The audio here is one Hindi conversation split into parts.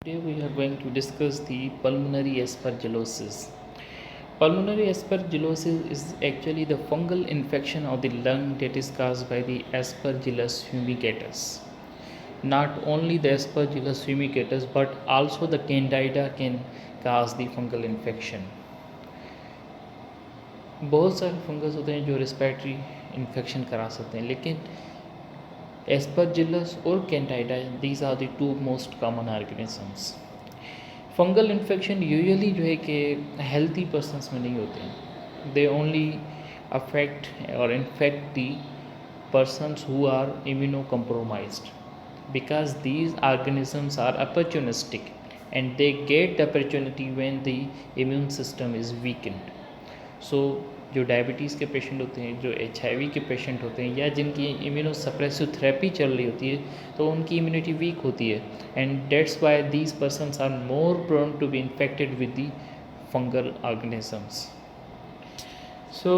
Today we are going to discuss the pulmonary aspergillosis. Pulmonary aspergillosis is actually the fungal infection of the lung that is caused by the Aspergillus fumigatus. Not only the Aspergillus fumigatus but also the Candida can cause the fungal infection. बहुत सारे फंगस होते हैं जो रेस्पिरेटरी इन्फेक्शन करा सकते हैं, लेकिन एस्परजिलस और candida these are the two most common organisms. Fungal infection usually जो है कि हेल्थी पर्सनस में नहीं होते हैं. दे ओनली अफेक्ट और infect the persons who are immunocompromised because these organisms are opportunistic and they get the opportunity when the immune system is weakened. So जो डायबिटीज़ के पेशेंट होते हैं, जो HIV के पेशेंट होते हैं, या जिनकी इम्यूनोसप्रेसिव थेरेपी चल रही होती है, तो उनकी इम्यूनिटी वीक होती है, and that's why these persons are more prone to be infected with the fungal organisms. So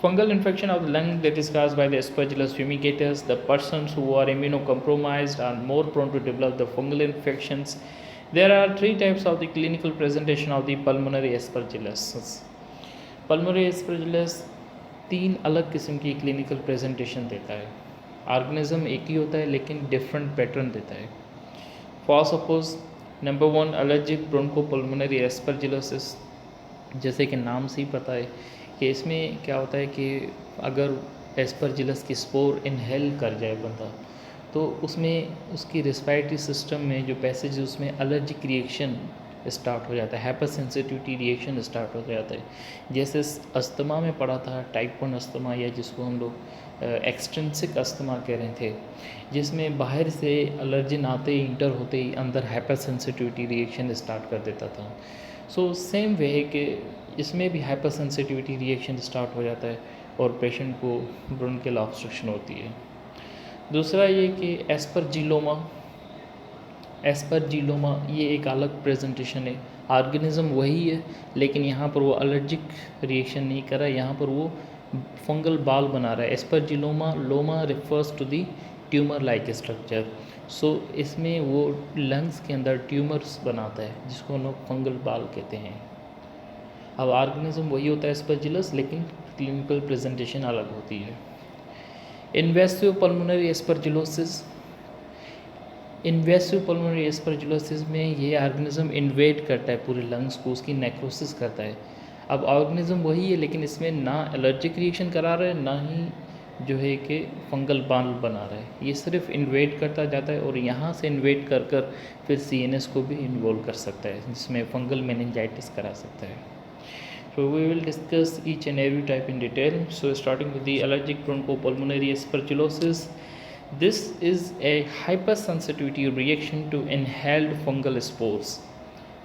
fungal infection of the lung that is caused by the Aspergillus fumigatus, the persons who are immunocompromised are more prone to develop the fungal infections. There are three types of the clinical presentation of the pulmonary aspergillus. Pulmonary aspergillus तीन अलग किस्म की क्लिनिकल प्रेजेंटेशन देता है. ऑर्गेनिज्म एक ही होता है लेकिन डिफरेंट पैटर्न देता है. For suppose number 1 allergic bronchopulmonary aspergillosis. जैसे कि नाम से ही पता है कि इसमें क्या होता है कि अगर एस्परजिलस की स्पोर इनहेल कर जाए बंदा, तो उसमें उसकी रेस्पिरेटरी सिस्टम में जो पैसेज उसमें एलर्जिक रिएक्शन स्टार्ट हो जाता है, हाइपर सेंसिटिविटी रिएक्शन स्टार्ट हो जाता है. जैसे अस्थमा में पड़ा था, टाइप 1 अस्थमा, या जिसको हम लोग एक्सट्रिंसिक अस्थमा कह रहे थे, जिसमें बाहर से एलर्जिन आते ही इंटर होते ही अंदर हाइपर सेंसिटिविटी रिएक्शन स्टार्ट कर देता था. सो सेम वे है कि इसमें भी हाइपर सेंसिटिविटी रिएक्शन स्टार्ट हो जाता है और पेशेंट को ब्रोंकियल ऑब्स्ट्रक्शन होती है. दूसरा ये कि एस्परजिलोमा ये एक अलग प्रेजेंटेशन है. ऑर्गेनिज्म वही है लेकिन यहाँ पर वो एलर्जिक रिएक्शन नहीं कर रहा है, यहाँ पर वो फंगल बाल बना रहा है. Aspergilloma, loma refers to the tumour like structure. So इसमें वो लंग्स के अंदर ट्यूमर्स बनाता है जिसको हम लोग फंगल बाल कहते हैं. अब ऑर्गेनिज्म वही होता है एस्परजिलस, लेकिन क्लिनिकल प्रेजेंटेशन अलग होती है. Invasive pulmonary aspergillosis. Invasive pulmonary aspergillosis में ये ऑर्गेनिज्म इन्वेड करता है पूरे लंग्स को, उसकी नेक्रोसिस करता है. अब ऑर्गेनिज्म वही है लेकिन इसमें ना एलर्जिक रिएक्शन करा रहा है, ना ही जो है कि फंगल बाल बना रहा है. ये सिर्फ इन्वेड करता जाता है और यहाँ से इन्वेड कर कर फिर CNS को भी इन्वॉल्व कर सकता है, जिसमें फंगल मेनिंजाइटिस करा सकता है. So we will discuss each and every type in detail. So starting with the allergic bronchopulmonary aspergillosis. This is a hypersensitivity reaction to inhaled fungal spores,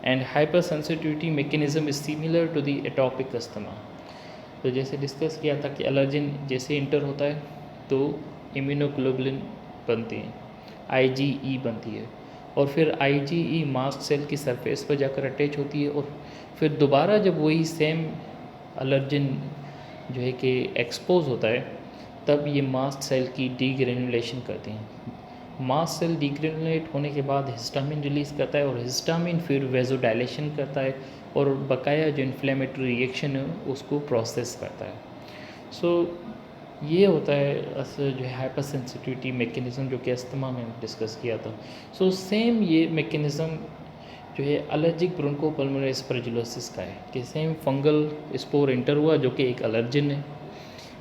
and hypersensitivity mechanism is similar to the atopic asthma. तो जैसे डिस्कस किया था कि एलर्जिन जैसे इंटर होता है तो इम्यूनोग्लोबुलिन बनती है, IgE बनती है, और फिर IgE मास्ट सेल की सरफेस पर जाकर अटैच होती है, और फिर दोबारा जब वही सेम एलर्जिन जो है कि एक्सपोज होता है तब ये मास्ट सेल की डीग्रेनुलेशन करते हैं. मास्ट सेल डीग्रेनुलेट होने के बाद हिस्टामिन रिलीज़ करता है और हिस्टामिन फिर वेजोडाइलेशन करता है और बकाया जो इन्फ्लेमेटरी रिएक्शन है उसको प्रोसेस करता है. सो ये होता है जो है हाइपर सेंसिटिविटी मैकेनिज़्म जो कि अस्थमा में डिस्कस किया था. सो सेम ये मैकेनिज़्म जो है एलर्जिक ब्रोंकोपल्मोनरी एस्परजिलोसिस का है कि सेम फंगल स्पोर इंटर हुआ जो कि एक एलर्जिन है.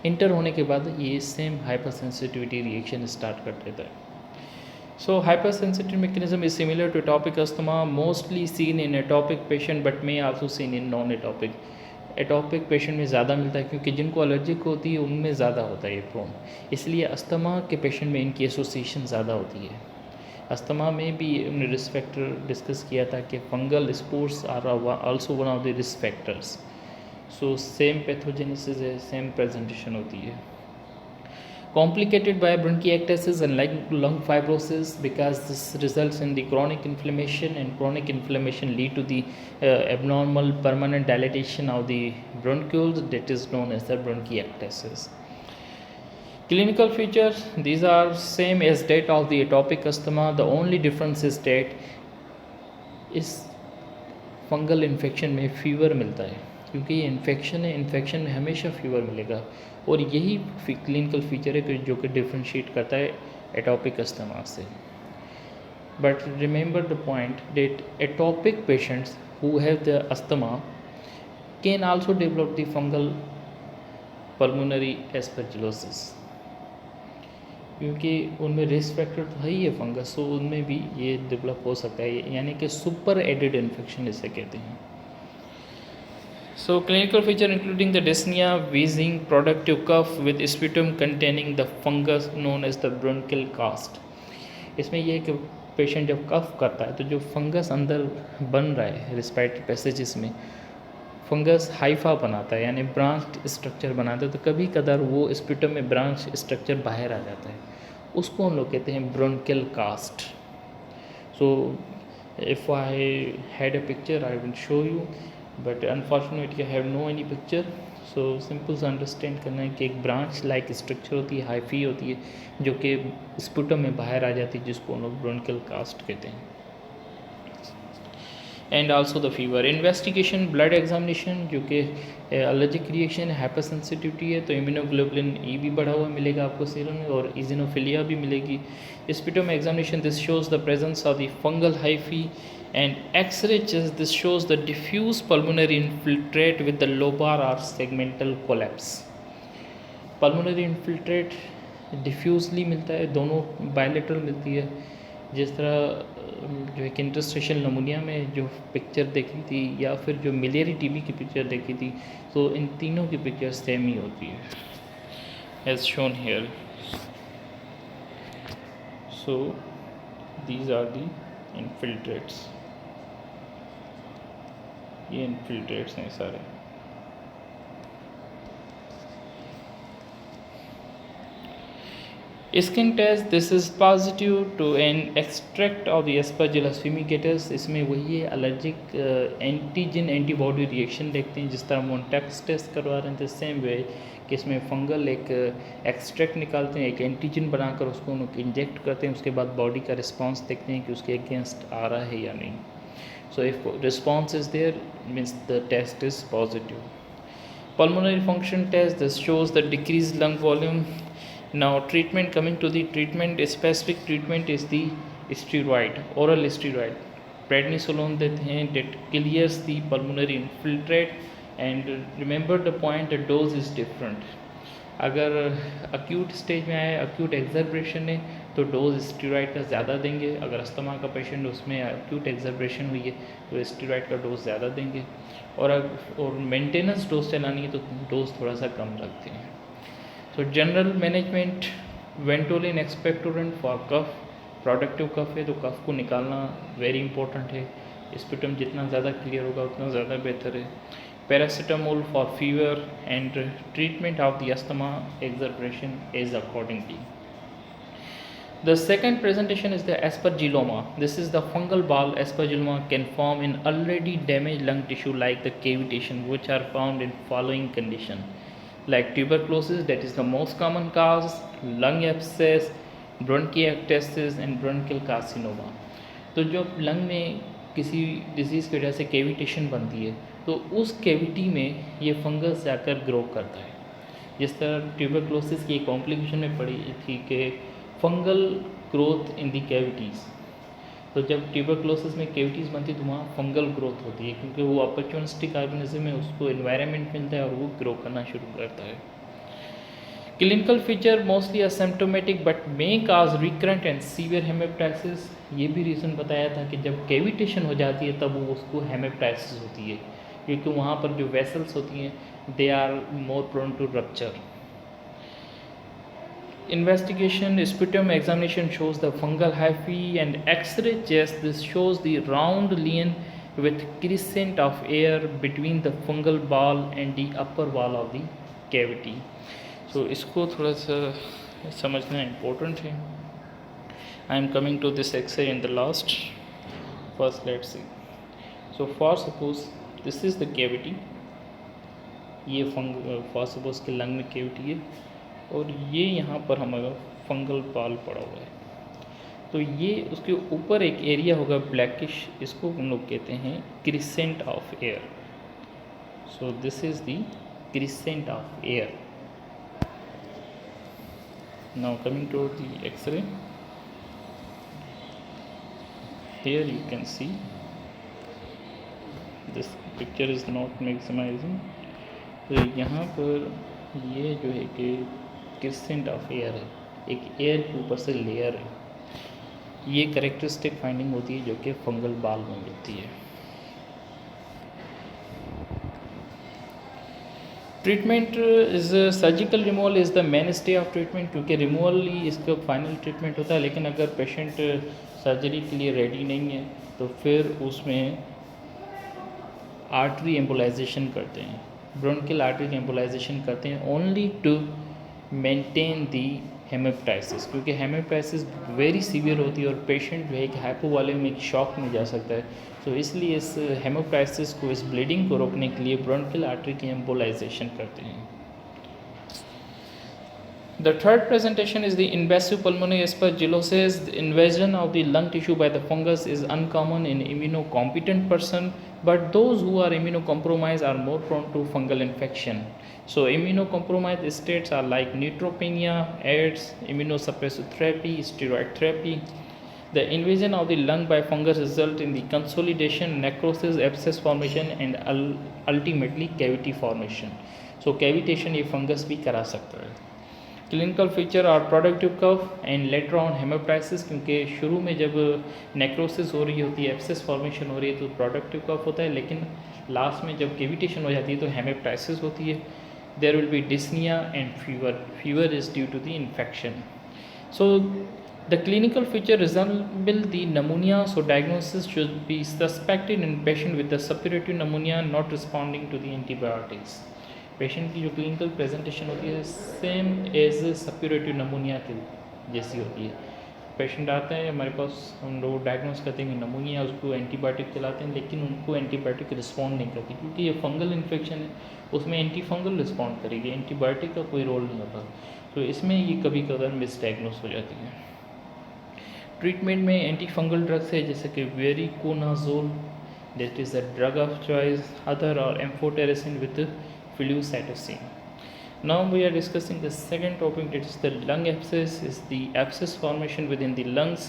इंटर होने के बाद ये same hyper sensitivity reaction start कर देता है. So hypersensitive mechanism is similar to atopic asthma, mostly seen in atopic patient but may also seen in non-atopic. Atopic patient में ज़्यादा मिलता है क्योंकि जिनको एलर्जिक होती है उनमें ज़्यादा होता है ये प्रोन, इसलिए अस्थमा के पेशेंट में इनकी एसोसिएशन ज़्यादा होती है. अस्थमा में भी हमने रिस्क फैक्टर डिस्कस किया था कि fungal spores are also one of the risk factors. So same pathogenesis है, सेम प्रेजेंटेशन होती है. Complicated by bronchiectasis and lung fibrosis because this results in the chronic inflammation, and chronic inflammation lead to the abnormal permanent dilatation of the bronchioles that is known as the bronchiectasis. Clinical features, these are same as that of the atopic asthma. The only difference is that इस फंगल इन्फेक्शन में फ़ीवर मिलता है, क्योंकि ये इन्फेक्शन है, इन्फेक्शन में हमेशा फ़ीवर मिलेगा, और यही क्लिनिकल फीचर है जो कि डिफ्रेंशिएट करता है एटॉपिक अस्थमा से. But remember the point that atopic patients who have the asthma can also develop the fungal pulmonary aspergillosis, क्योंकि उनमें रिस्क फैक्टर तो है ही है फंगस, तो उनमें भी ये डेवलप हो सकता है, यानी कि सुपर एडेड इन्फेक्शन इसे कहते हैं. So clinical feature including the dyspnea, wheezing, productive cough with sputum containing the fungus known as the bronchial cast. इसमें यह कि पेशेंट जब कफ करता है तो जो फंगस अंदर बन रहा है रिस्पायरेटरी पैसेजेस में, फंगस हाइफा बनाता है, यानी ब्रांच स्ट्रक्चर बनाता है, तो कभी कदार वो स्प्यूटम में ब्रांच स्ट्रक्चर बाहर आ जाता है, उसको हम लोग कहते हैं bronchial cast. So if I had a picture I will show you, but unfortunately I have no any picture. So simple से अंडरस्टैंड करना है कि एक ब्रांच लाइक स्ट्रक्चर होती है, हाइफी होती है, जो कि स्पुटम में बाहर आ जाती है, जिसको हम लोग ब्रोंकियल कास्ट कहते हैं. And also the fever investigation, blood examination, जो कि एलर्जिक रिएक्शन हाइपर सेंसिटिविटी है तो इम्यूनोग्लोबुलिन ई भी बढ़ा हुआ मिलेगा आपको सीरम में, और इजिनोफिलिया भी मिलेगी. Sputum examination, this shows the presence of the fungal hyphae, and X-ray chest, this shows the diffuse pulmonary infiltrate with the lobar or segmental collapse. Pulmonary infiltrate डिफ्यूजली मिलता है, दोनों बायलेटरल मिलती है, जिस तरह जो एक इंटरस्टिशियल नमूनिया में जो पिक्चर देखी थी, या फिर जो मिलियरी टीबी की पिक्चर देखी थी, तो इन तीनों की पिक्चर सेम ही होती है, as shown here. So these are the infiltrates, ये इनफिल्ट्रेट्स हैं सारे. Skin test, this is positive to an extract of the Aspergillus fumigatus. इसमें वही है एलर्जिक एंटीजन एंटीबॉडी रिएक्शन देखते हैं, जिस तरह मोन्टेक्स टेस्ट करवा रहे थे, सेम वे कि इसमें फंगल एक एक्सट्रैक्ट निकालते हैं, एक एंटीजन बनाकर उसको उन इंजेक्ट करते हैं, उसके बाद बॉडी का रिस्पॉन्स देखते हैं कि उसके अगेंस्ट आ रहा है या नहीं. So if response is there, means the test is positive. Pulmonary function test, this shows the decreased lung volume. Now treatment, coming to the treatment, specific treatment is the steroid, oral steroid. Prednisolone देते हैं, that clears the pulmonary infiltrate, and remember the point, the dose is different. अगर अक्यूट स्टेज में आए, अक्यूट एक्जर्बरेशन है, तो डोज स्टीरॉयड का ज़्यादा देंगे. अगर अस्थमा का पेशेंट उसमें अक्यूट एक्जर्बरेशन हुई है तो स्टीरॉयड का डोज ज़्यादा देंगे, और मेंटेनेंस डोज चलानी है तो डोज थोड़ा सा कम रखते हैं. So general management, Ventolin expectorant for cough, productive cough है तो कफ को निकालना वेरी इंपॉर्टेंट है. स्पुटम जितना ज़्यादा क्लियर होगा उतना ज़्यादा बेहतर है. Paracetamol for fever, and treatment of the asthma exacerbation is accordingly. The second presentation is the aspergilloma. This is the fungal ball. Aspergilloma can form in already damaged lung tissue like the cavitation, which are found in following condition, like tuberculosis, that is the most common cause, lung abscess, bronchiectasis, and bronchial carcinoma. तो जो लंग में किसी डिजीज़ की वजह से कैविटेशन बनती है, तो उस कैविटी में ये फंगस जाकर ग्रो करता है. जिस तरह ट्यूबरक्लोसिस की कॉम्प्लिकेशन में पड़ी थी कि fungal growth in the cavities, तो जब ट्यूबरक्लोसिस में कैविटीज़ बनती तो वहाँ फंगल ग्रोथ होती है, क्योंकि वो अपॉर्चुनिस्टिक ऑर्गेनिज्म है, उसको एनवायरनमेंट मिलता है और वो ग्रो करना शुरू करता है. Clinical feature mostly asymptomatic but may cause recurrent and severe haemoptysis. ये भी रीज़न बताया था कि जब कैविटेशन हो जाती है तब वो उसको हेमेप्टाइसिस होती है, क्योंकि वहाँ पर जो वेसल्स होती हैं they are more prone to rupture. Investigation, sputum examination shows the fungal hyphae, and X-ray chest, this shows the round lesion with crescent of air between the fungal ball and the upper wall of the cavity. So इसको थोड़ा सा समझना इम्पोर्टेंट है. I am coming to this X-ray in the last. First let's see. So for suppose this is the cavity, ये for suppose के लंग में कैविटी है, और ये यहाँ पर हमारा फंगल बाल पड़ा हुआ है. तो ये उसके ऊपर एक एरिया होगा ब्लैकिश, इसको हम लोग कहते हैं crescent of air. So this is the crescent of air. Now coming to the x-ray, here you can see this picture is not maximizing. तो यहाँ पर ये जो है कि क्रिसेंट ऑफ एयर है, एक एयर के ऊपर से लेयर है. ये करेक्टरिस्टिक फाइंडिंग होती है जो कि फंगल बाल में मिलती है. Treatment is surgical removal is the main stay of treatment, क्योंकि रिमूवल ही इसका फाइनल ट्रीटमेंट होता है. लेकिन अगर पेशेंट सर्जरी के लिए रेडी नहीं है तो फिर उसमें आर्टरी एम्बोलाइजेशन करते हैं, ब्रोंकियल आर्टरी एम्बोलाइजेशन करते हैं ओनली टू मेंटेन दी हेमेप्टाइसिस, क्योंकि हेमेप्टाइसिस वेरी सीवियर होती है और पेशेंट जो है कि हाइपोवॉलेमिक शॉक में जा सकता है. तो इसलिए इस हेमोप्टाइसिस को, इस ब्लीडिंग को रोकने के लिए ब्रोंकियल आर्टरी की एम्बोलाइजेशन करते हैं. The third presentation is the invasive pulmonary aspergillosis. The invasion of the lung tissue by the fungus is uncommon in immunocompetent person, but those who are immunocompromised are more prone to fungal infection. So immunocompromised states are like neutropenia, AIDS, immunosuppressive therapy, steroid therapy. The invasion of the lung by fungus result in the consolidation, necrosis, abscess formation and ultimately cavity formation. So cavitation ये fungus भी करा सकता है. क्लिनिकल फीचर और productive cough and later on haemoptysis, क्योंकि शुरू में जब नेक्रोसिस हो रही होती है, एब्सेस फॉर्मेशन हो रही है तो प्रोडक्टिव कफ होता है, लेकिन लास्ट में जब केविटेशन हो जाती है तो हेमोप्टाइसिस होती है. There will be dyspnoea and fever is due to the infection. So the clinical feature resemble the pneumonia, so diagnosis should be suspected in patient with the suppurative pneumonia not responding to the antibiotics. Patient की जो क्लिनिकल प्रेजेंटेशन होती है सेम एज सप्यूरेटिव नमूनिया की जैसी होती है. पेशेंट आते हैं हमारे पास, हम लोग डायग्नोस करते हैं नमूनिया, उसको एंटीबायोटिक खिलाते हैं, लेकिन उनको एंटीबायोटिक रिस्पॉन्ड नहीं करती, क्योंकि ये फंगल इन्फेक्शन है, उसमें एंटी फंगल रिस्पॉन्ड करेगी, एंटीबायोटिक का कोई रोल नहीं होता. तो इसमें ये कभी कभार मिसडाइग्नोस हो जाती है. ट्रीटमेंट में एंटी फंगल ड्रग्स है जैसे कि voriconazole, that is the drug of choice, other और amphotericin with flucytosine. Now we are discussing the second topic, that is the lung abscess, is the abscess formation within the lungs.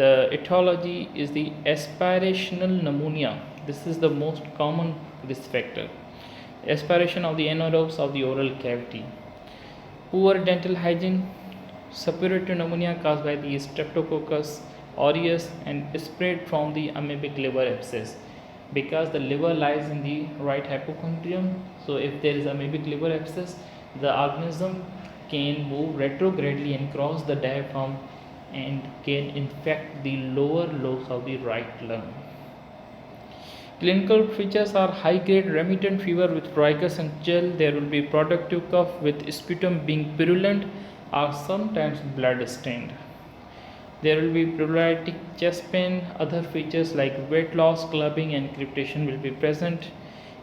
The etiology is the aspirational pneumonia. This is the most common risk factor. Aspiration of the anaerobes of the oral cavity. Poor dental hygiene, suppurative pneumonia caused by the Streptococcus aureus and spread from the amoebic liver abscess. Because the liver lies in the right hypochondrium, so if there is amoebic liver abscess, the organism can move retrogradely and cross the diaphragm and can infect the lower lobes of the right lung. Clinical features are high grade remittent fever with pruritus and chill. There will be productive cough with sputum being purulent or sometimes blood stained. There will be pleuritic chest pain. Other features like weight loss, clubbing and crepitation will be present.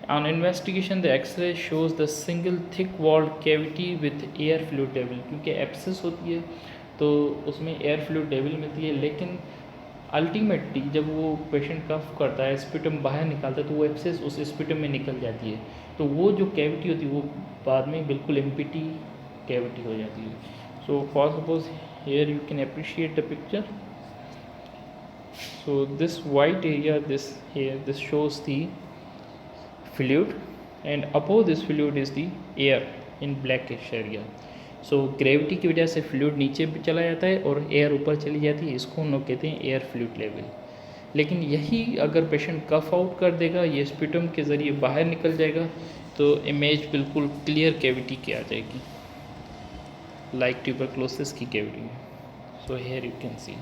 On investigation, the X-ray shows the single thick-walled cavity with air fluid devil. क्योंकि एब्सेस होती है तो उसमें एयर फ्लूइड डेविल मिलती है, लेकिन अल्टीमेटली जब वो पेशेंट कफ करता है, स्पिटम बाहर निकालता है, तो वो एब्सेस उस स्पिटम में निकल जाती है. तो वो जो कैविटी होती है वो बाद में बिल्कुल एम्प्टी कैविटी हो जाती है. So for suppose here you can appreciate the picture. So this white area, this shows the fluid, and above this fluid is the air in blackish area. So gravity की वजह से fluid नीचे भी चला जाता है और air ऊपर चली जाती है, इसको हम लोग कहते हैं air fluid level. लेकिन यही अगर पेशेंट कफ आउट कर देगा, ये स्पिटम के ज़रिए बाहर निकल जाएगा, तो इमेज बिल्कुल क्लियर कैविटी की आ जाएगी, like tuberculosis की cavity. So here you can see.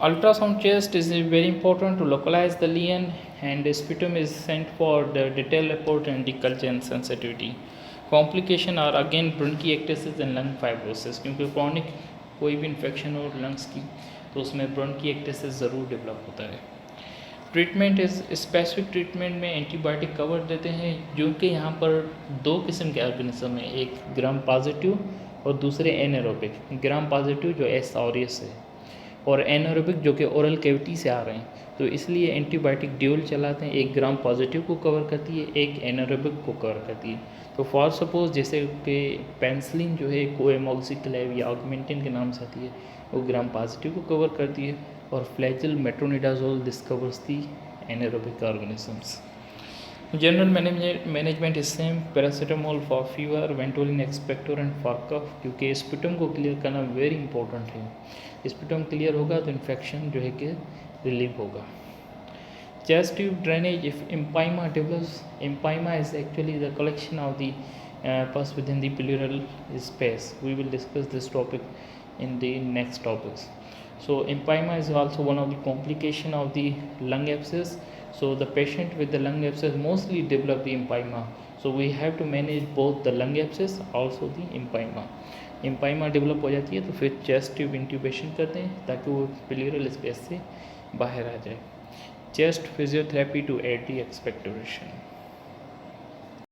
Ultrasound chest is very important to localize the lesion, and the sputum is sent for the detailed report and the culture and sensitivity. Complication are again bronchiectasis and lung fibrosis, क्योंकि chronic कोई भी इन्फेक्शन हो लंग्स की तो उसमें bronchiectasis ज़रूर डेवलप होता है. ट्रीटमेंट इज़ स्पेसिफिक ट्रीटमेंट में एंटीबायोटिक कवर देते हैं, जो कि यहाँ पर दो किस्म के ऑर्गेनिज्म हैं, एक ग्राम पॉजिटिव और दूसरे एनारोबिक, ग्राम पॉजिटिव जो एस ऑरियस है, और एनारोबिक जो कि ओरल कैविटी से आ रहे हैं। तो इसलिए एंटीबायोटिक ड्यूल चलाते हैं, एक ग्राम पॉजिटिव को कवर करती है, एक एनारोबिक को कवर करती है। तो फॉर सपोज जैसे कि पेंसिलिन जो है कोएमोक्सिक्लेव या ऑगमेंटिन के नाम से आती है, वो ग्राम पॉजिटिव को कवर करती है, और Flagyl metronidazole this covers the anaerobic organisms. General management is same, paracetamol for fever, Ventolin expectorant for cough, क्योंकि स्पिटम को क्लियर करना वेरी इंपॉर्टेंट है। स्पिटम क्लियर होगा तो इन्फेक्शन जो है कि रिलीव होगा। Chest tube drainage, if empyema develops, empyema is actually the collection of the pus within the pleural space. We will discuss this topic in the next topics. So empyema is also one of the complication of the lung abscess. So the patient with the lung abscess mostly develop the empyema. So we have to manage both the lung abscess also the empyema. empyema develop हो जाती है तो फिर chest tube intubation करते हैं ताकि वो pleural space से बाहर आ जाए। chest physiotherapy to aid the expectoration.